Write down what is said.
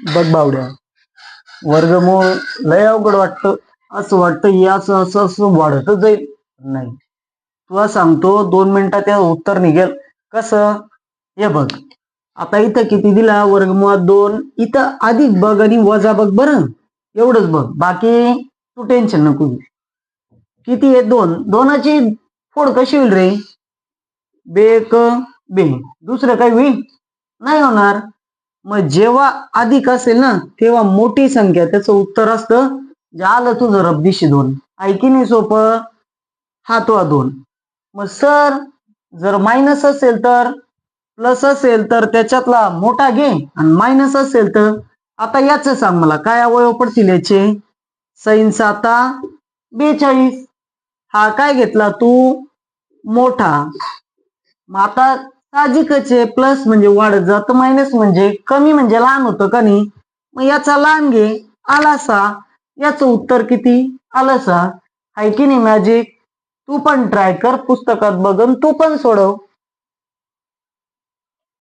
बघ बावड्या, वर्गमूळ लय अवघड वाटतं. असं वाटतं हे असं असं असं वाढतच जाईल. नाही, तुला सांगतो 2 मिनिटात त्या उत्तर निघेल. कसं? हे बघ, आता इथं किती दिला? वर्गमुळात 2. इथं अधिक बघ आणि वजा बघ बरं. एवढंच बघ, बाकी तू टेन्शन नको घेऊ. किती आहे? 2. 2ची फोड कशी होईल रे? बेक बे. दुसरं काही होईल? नाही होणार. मग जेव्हा अधिक असेल ना तेव्हा मोठी संख्या त्याचं उत्तर असतं. जे आलं तुझं रब्बीशी 2. आहे की नाही सोपं? हा तो 2. मग सर, जर मायनस असेल तर, प्लस असेल तर त्याच्यातला मोठा घे आणि मायनस असेल तर. आता याच सांग मला, काय अवयव पडतील याचे? सैन 7 42. हा काय घेतला तू? मोठा. मग आता साहजिकच आहे, प्लस म्हणजे वाढत जातं, मायनस म्हणजे कमी म्हणजे लहान होतं का नाही? मग याचा लहान घे, आला 6. याचं उत्तर किती? आलं 6. आहे की नाही मॅजिक? तू पण ट्राय कर, पुस्तकात बघून तू पण सोडव.